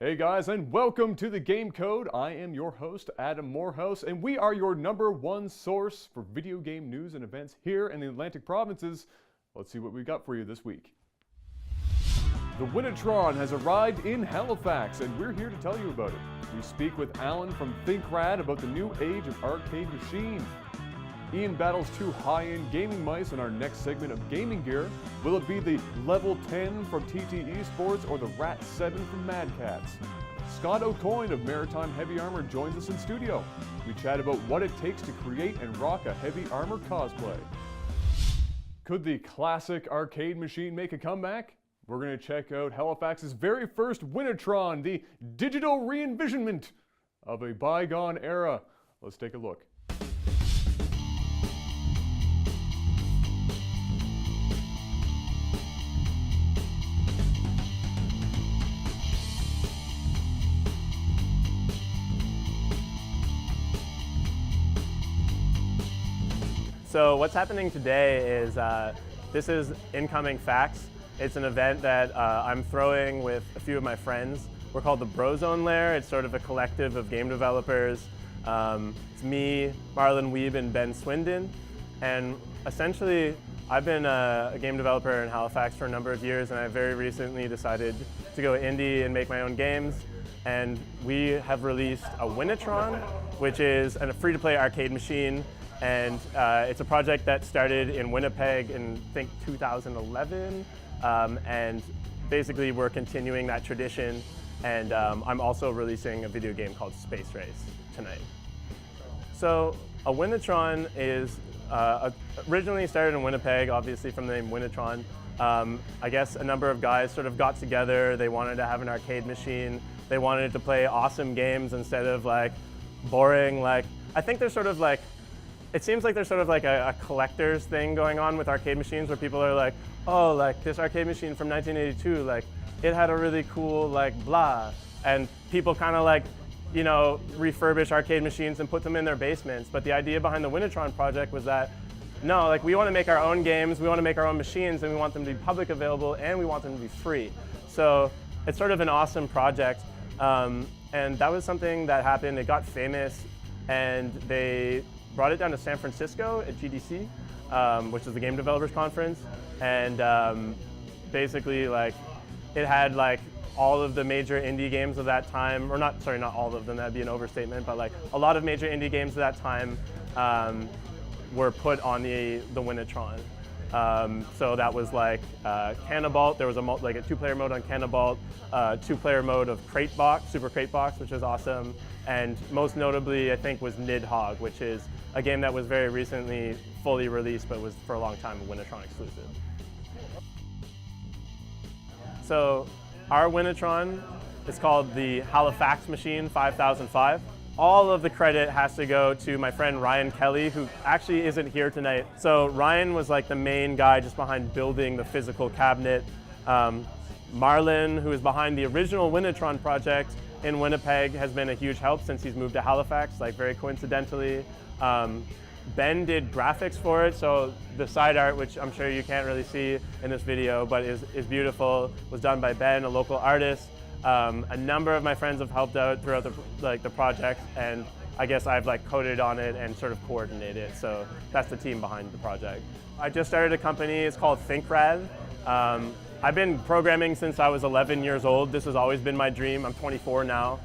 Hey guys, and welcome to the Game Code. I am your host, Adam Morehouse, and we are your #1 source for video game news and events here in the Atlantic provinces. Let's see what we got for you this week. The Winnitron has arrived in Halifax, and we're here to tell you about it. We speak with Alan from ThinkRad about the new age of arcade machine. Ian battles 2 high-end gaming mice in our next segment of gaming gear. Will it be the Level 10 from TTE Sports or the Rat 7 from Mad Cats? Scott O'Coin of Maritime Heavy Armor joins us in studio. We chat about what it takes to create and rock a heavy armor cosplay. Could the classic arcade machine make a comeback? We're going to check out Halifax's very first Winnitron, the digital re-envisionment of a bygone era. Let's take a look. So what's happening today is this is Incoming Facts. It's an event that I'm throwing with a few of my friends. We're called the Brozone Lair. It's sort of a collective of game developers. It's me, Marlon Wiebe, and Ben Swindon. And essentially, I've been a game developer in Halifax for a number of years, and I very recently decided to go indie and make my own games. And we have released a Winnitron, which is a free-to-play arcade machine. And it's a project that started in Winnipeg in, I think, 2011. And basically, we're continuing that tradition. And I'm also releasing a video game called Space Race tonight. So a Winnitron is originally started in Winnipeg, obviously from the name Winnitron. I guess a number of guys sort of got together. They wanted to have an arcade machine. They wanted to play awesome games instead of like boring, like, I think there's sort of like, it seems like there's sort of like a collector's thing going on with arcade machines where people are like, oh, like this arcade machine from 1982, like it had a really cool like blah. And people kind of like, you know, refurbish arcade machines and put them in their basements. But the idea behind the Winnitron project was that, no, like we want to make our own games, we want to make our own machines, and we want them to be public available, and we want them to be free. So it's sort of an awesome project. And that was something that happened. It got famous, and they brought it down to San Francisco at GDC, which is the Game Developers Conference, and basically like it had like all of the major indie games of that time, or not all of them, that'd be an overstatement, but like a lot of major indie games of that time were put on the Winnitron. So that was like Cannabalt. There was a 2-player mode on Cannabalt, 2-player mode of Crate Box, Super Crate Box, which is awesome, and most notably I think was Nidhogg, which is a game that was very recently fully released but was for a long time a Winnitron exclusive. So our Winnitron is called the Halifax Machine 5005. All of the credit has to go to my friend Ryan Kelly, who actually isn't here tonight. So Ryan was like the main guy just behind building the physical cabinet. Marlon, who is behind the original Winnitron project in Winnipeg, has been a huge help since he's moved to Halifax, like very coincidentally. Ben did graphics for it, so the side art, which I'm sure you can't really see in this video, but is beautiful, was done by Ben, a local artist. A number of my friends have helped out throughout the project, and I guess I've like coded on it and sort of coordinated it. So that's the team behind the project. I just started a company. It's called ThinkRad. I've been programming since I was 11 years old. This has always been my dream. I'm 24 now.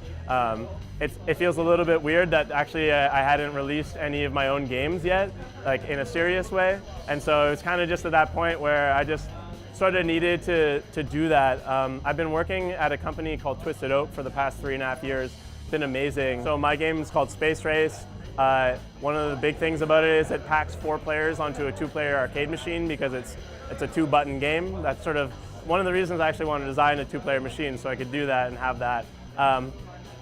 It feels a little bit weird that actually I hadn't released any of my own games yet, like in a serious way. And so it was kind of just at that point where I just sort of needed to do that. I've been working at a company called Twisted Oak for the past 3.5 years. It's been amazing. So my game is called Space Race. One of the big things about it is it packs 4 players onto a 2-player arcade machine because it's a 2-button game. That's sort of one of the reasons I actually wanted to design a 2-player machine, so I could do that and have that.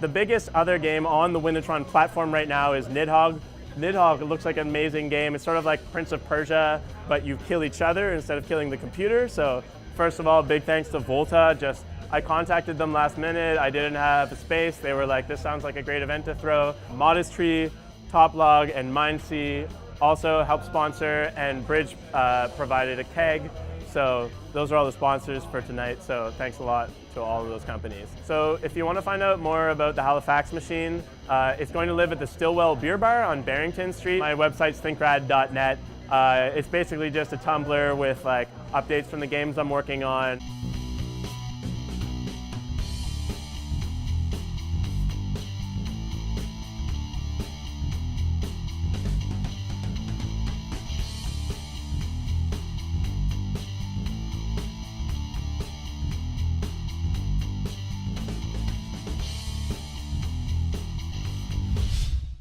The biggest other game on the Winnitron platform right now is Nidhogg. Nidhogg looks like an amazing game. It's sort of like Prince of Persia, but you kill each other instead of killing the computer. So first of all, big thanks to Volta. I contacted them last minute. I didn't have a space. They were like, this sounds like a great event to throw. Modestry, Toplog, and Mindsea also helped sponsor, and Bridge provided a keg. So those are all the sponsors for tonight, so thanks a lot to all of those companies. So if you want to find out more about the Halifax machine, it's going to live at the Stillwell Beer Bar on Barrington Street. My website's thinkrad.net. It's basically just a Tumblr with like updates from the games I'm working on.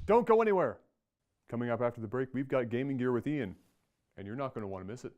Don't go anywhere. Coming up after the break, we've got gaming gear with Ian, and you're not going to want to miss it.